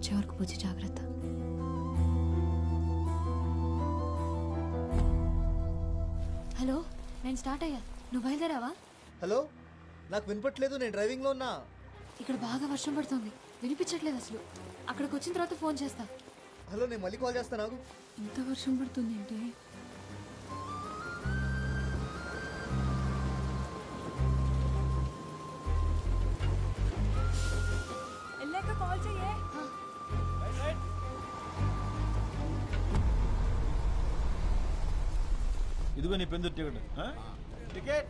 వచ్చే వరకు పూజ జాగ్రత్త. హలో, నేను స్టార్ట్ అయ్యా. నువ్వు బయలుదేరావా? హలో, నాకు వినపట్లేదు. నేను డ్రైవింగ్ లో ఉన్నా. ఇక్కడ బాగా వర్షం పడుతుంది, వినిపించట్లేదు అసలు. అక్కడికి వచ్చిన తర్వాత ఫోన్ చేస్తా. హలో, నేను మళ్ళీ కాల్ చేస్తాను. నాకు ఇంత వర్షం పడుతుంది ఏంటి? వెళ్ళాక కాల్ చెయ్యే. ఇదిగో నీ పెందు టికెట్. టికెట్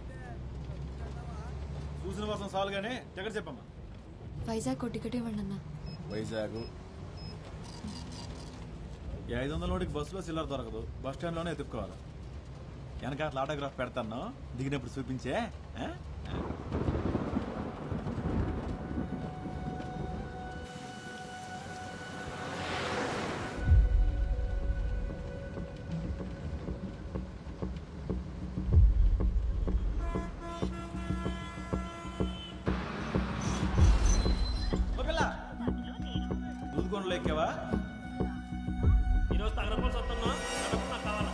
చూసిన కోసం చాలు కానీ టికెట్ చెప్పమ్మా. వైజాగ్ టికెట్ ఇవ్వండి అన్న. వైజాగ్ 500 నోటికి బస్సులో సిల్లర్ దొరకదు, బస్ స్టాండ్లోనే ఎత్తుక్కోవాలి. వెనక అట్లా ఆటోగ్రాఫ్ పెడతాను, దిగినప్పుడు చూపించే. దూదుకొండలో ఎక్కావా? ఈరోజు తగరపోల్సి వస్తున్నా, నాకు కావాలా?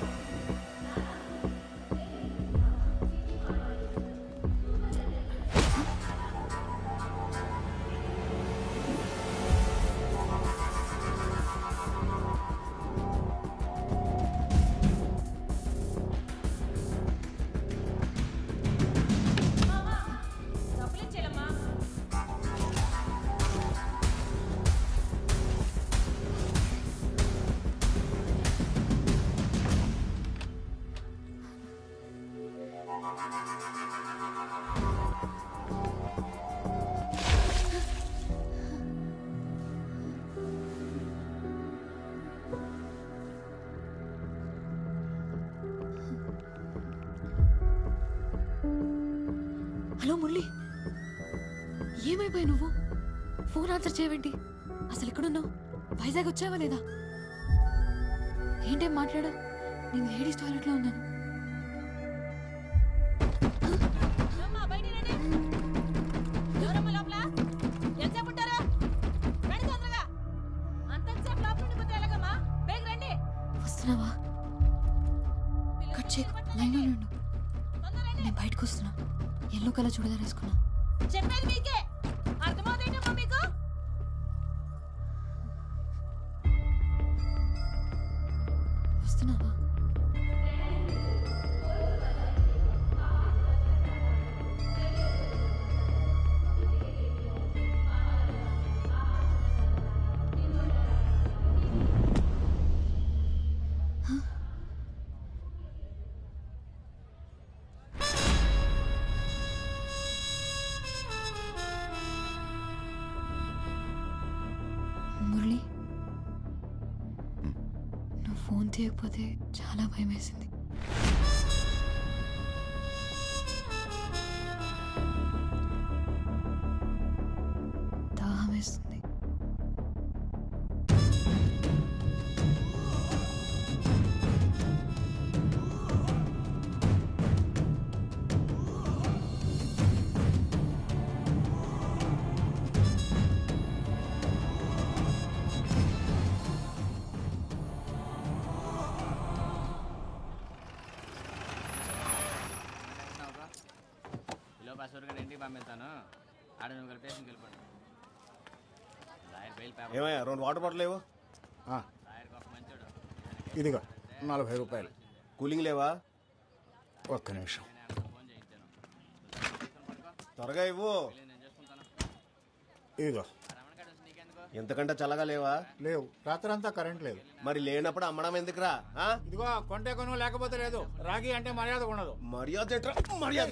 హలో మురళి, ఏమైపోయి నువ్వు? ఫోన్ ఆన్సర్ చేయవేంటి? అసలు ఎక్కడున్నావు? వైజాగ్ వచ్చావా లేదా? ఏంటేం మాట్లాడా? నేను లేడీస్ టాయిలెట్లో ఉన్నాను. వస్తున్నావా? కట్ చేయకు, లైన్లో ఉండు. నేను బయటకు వస్తున్నా. ఎల్లో కలర్ చూడదా వేసుకున్నా. చెప్పేది మీకే అర్థమవుతాయిటమ్మా మీకు? వస్తున్నావా? మురళి, నువ్వు ఫోన్ తీయకపోతే చాలా భయం వేసింది. దాహం వేస్తుంది. ఇంటికి పంపిస్తాను. ఆడ నువ్వు స్టేషన్కి వెళ్ళిపోతాను. ఏమయ్యా 2 వాటర్ బాటిల్ లేవు? ఇదిగో 40 రూపాయలు. కూలింగ్ లేవా? ఒక్క నిమిషం. త్వరగా ఇవ్వు. ఇదిగో. ఎంతకంటే చల్లగా లేవా? లేవు, రాత్రంతా కరెంట్ లేదు. మరి లేనప్పుడు అమ్మడం ఎందుకురా? ఇదిగో కొంటే కొను, లేకపోతే లేదు. రాగి అంటే మర్యాద ఉండదు. మర్యాద మర్యాద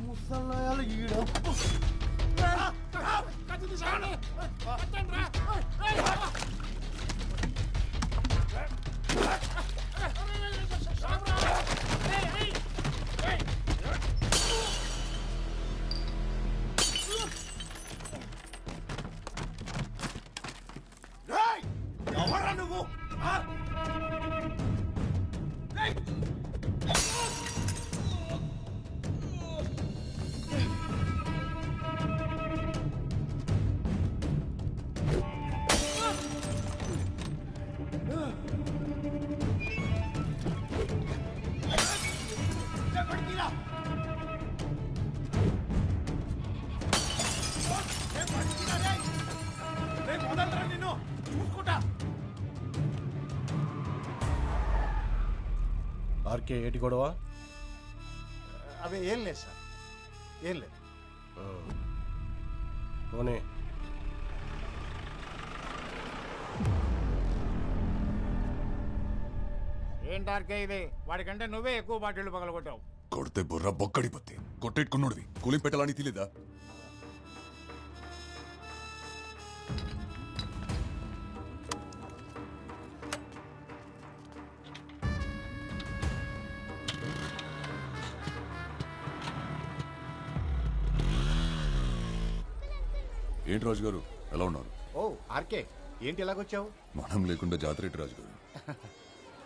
ముసలాయాలు ఈడ ఎవరా నువ్వు ఆ? ఏయ్! ఆర్కే ఏటి గొడవ? అవి ఏం లేదు సార్, ఏం లేదు. పోనీ ఏంటార్కే ఇది? వాడికంటే నువ్వే ఎక్కువ బాటిళ్ళు పగలగొట్టావు. కొడితే బుర్ర బొక్కడిపోతే కొట్టేట్టుకున్నోడివి కూలింగ్ పెట్టాలని తెలియదా? ఏంటి రాజు గారు ఎలా ఉన్నారు? ఓ ఆర్కే, ఏంటి ఎలాగొచ్చావు? మనం లేకుండా జాతర ఏంటి రాజు గారు?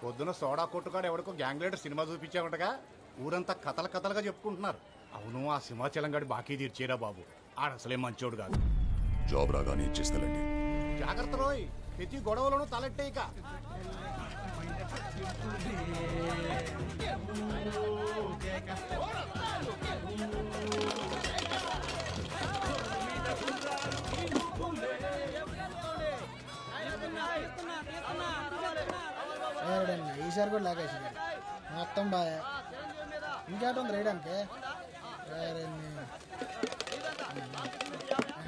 పొద్దున సోడా కొట్టుకాడు ఎవడికో గ్యాంగ్ లీడర్ సినిమా చూపించావుంటగా, ఊరంతా కథలు కథలుగా చెప్పుకుంటున్నారు. అవును, ఆ సింహాచలం గడి బాకీ తీర్చేరా బాబు, ఆడసలే మంచోడు కాదు. జాబ్ రాగానే ఇచ్చేస్తానండి. జాగ్రత్త రోయ్, ప్రతి గొడవలోనూ తలెట్టే ఇక. ఈసారి కూడా లాగేసి మొత్తం బాగా ఇంకేటుంది రేయడానికి.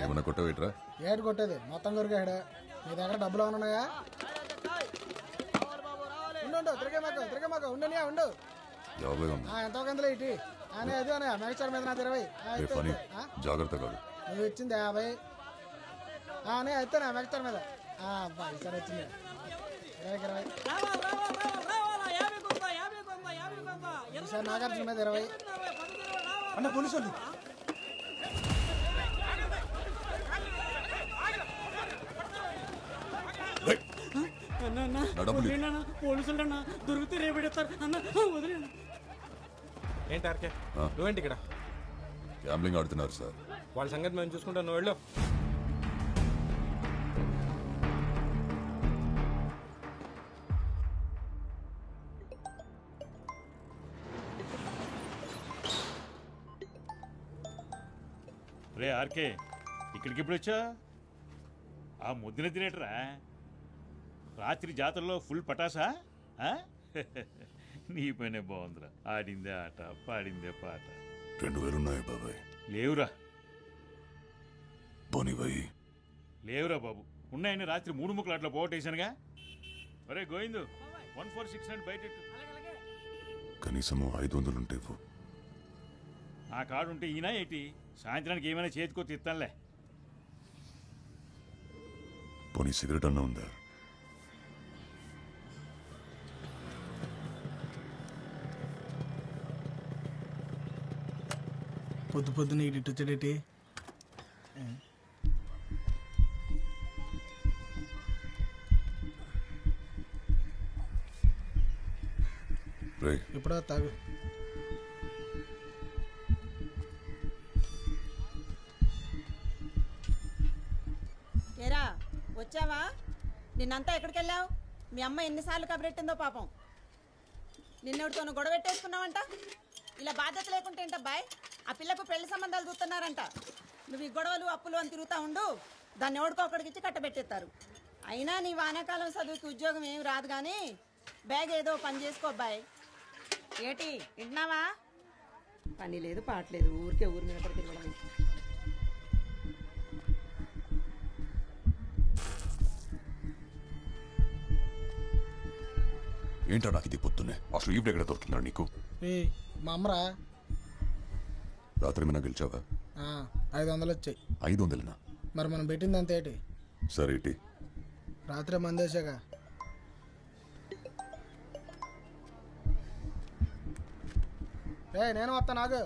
ఏమన్నా కొట్టవేట్రా? ఏడు కొట్టేది మొత్తం కొరికాడు. నీ దగ్గర డబ్బులు ఉన్నాయా? ఉండు, తిరిగే మాకు ఉండనియా ఉండు. ఎంతో కందులో ఇటీ అని అది అనే మెగస్టార్ మీద నాది 20. జాగ్రత్త కాదు, నువ్వు ఇచ్చింది 50 అని అయితే నా మెగస్టార్ మీద ఈసారి వచ్చింది 20. ఈసారి నాగార్జున మీద 20. అన్న పోలీసు పోలీసులు అన్న దొరికితే రేపెడతారు అన్న, వదిలేను. ఏంటార్కే నువ్వేంటి ఇక్కడ? గ్యాంబ్లింగ్ ఆడుతున్నారు సార్. వాళ్ళ సంగతి మేము చూసుకుంటాం, నువ్వు వెళ్ళు. రే ఆర్కే, ఇక్కడికి ఎప్పుడు వచ్చా? ఆ ముద్దున తినేటరా? రాత్రి జాతరలో ఫుల్ పటాసా? నీ పనే బాగుందిరా. ఆడిందే ఆట, పాడిందే పాట. 2000 ఉన్నాయి బాబాయ్. లేవురా. పోనీబాయి లేవురా బాబు. ఉన్నాయని రాత్రి 3 ముక్కలు అట్లా పోగొట్టేశానుగా. ఒరే గోవిందు, 146 బయట కనీసం 500 ఉంటే ఆ కార్డు ఉంటే ఈయన ఏంటి? సాయంత్రానికి ఏమైనా చేతికో తిత్తానులే. పోనీ సిగరెట్ అన్నా ఉందా? పొద్దున ఇటు వచ్చాడేటి? ఎప్పుడో తాగు. ఏరా వచ్చావా? నిన్నంతా ఎక్కడికి వెళ్ళావు? మీ అమ్మ ఎన్నిసార్లు కబరెట్టిందో పాపం. నిన్నెవడితోనూ గొడవ పెట్టేసుకున్నావంట. ఇలా బాధ్యత లేకుంటే ఏంటబ్బాయ్? ఆ పిల్లకు పెళ్లి సంబంధాలు చూస్తున్నారంట. నువ్వు ఈ గొడవలు అప్పులు అని తిరుగుతా ఉండు, దాన్ని ఎవడికో ఒకడికిచ్చి కట్టబెట్టేస్తారు. అయినా నీ వానాకాలం చదువుకి ఉద్యోగం ఏమి రాదు కానీ బ్యాగ్ ఏదో పని చేసుకో అబ్బాయి. ఏటి వింటున్నావా? పని లేదు పాటలేదు, ఊరికే ఊరి మీద తిరగడం. ఏంటో నాకు ఇది పొద్దున్నే అసలు ఈవిడ ఎక్కడ దొరుకుతున్నాడు నీకు? మా అమ్మరా. రాత్రి ఏమైనా గెలిచావా? 500 వచ్చాయి. 500నా? మరి మనం పెట్టింది అంత ఏంటి? సరే ఇటీ రాత్రి మందేశాక. నేను వస్తా. నాకు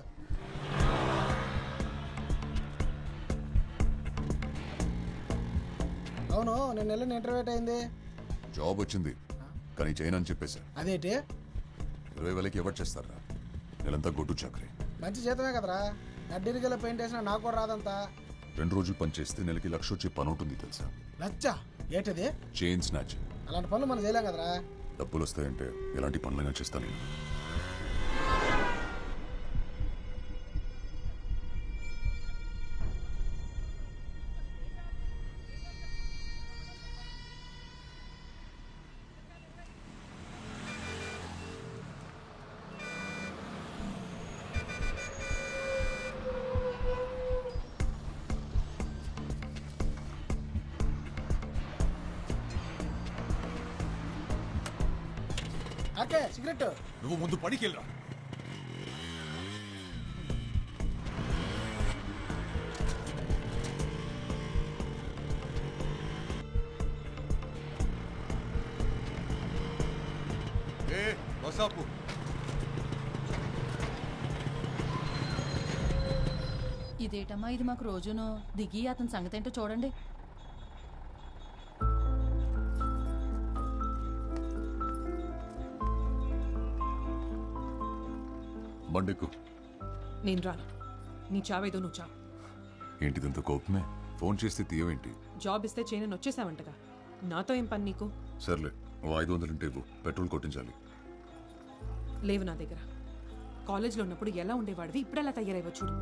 అవును, నేను వెళ్ళిన ఇంటర్వ్యూ అయింది. జాబ్ వచ్చింది కానీ చేయనని చెప్పేశా. అదేంటి 20,000కి ఎవరు చేస్తారా? నెలంతా గొడ్డు చాకరీ. మంచి జీతమే కదరా. నడ్డిరిగల పెయింట్ వేసినా నాకు కూడా రాదంతా. 2 రోజులు పని చేస్తే నెలకి 1,00,000 వచ్చే పని ఉంటుంది తెలుసా? లచ్చ ఏంటది? Chain snatch. అలాంటి పనులు మనం చేయలేం కదరా. డబ్బులు వస్తాయంటే ఎలాంటి పనులైనా చేస్తాను నేను. Okay cigarette. నువ్వు ముందు పనికి వెళ్ళరా. బసాపు ఇదేటమ్మా ఇది మాకు రోజును దిగి అతని సంగతి ఏంటో చూడండి. బండెక్కు. నేను రాను. నీ చావేదో నువ్వు చావు. ఏంటిదంత కోపమే? ఫోన్ చేస్తే తీయవేంటి? జాబ్ ఇస్తే చేయనని వచ్చేసావంటగా. నాతో ఏం పని నీకు? సర్లే, ఓ 500 ఉంటే ఇవ్వు, పెట్రోల్ కొట్టించాలి. లేవు నా దగ్గర. కాలేజ్లో ఉన్నప్పుడు ఎలా ఉండేవాడివి, ఇప్పుడు ఎలా తయారైవ చూడు.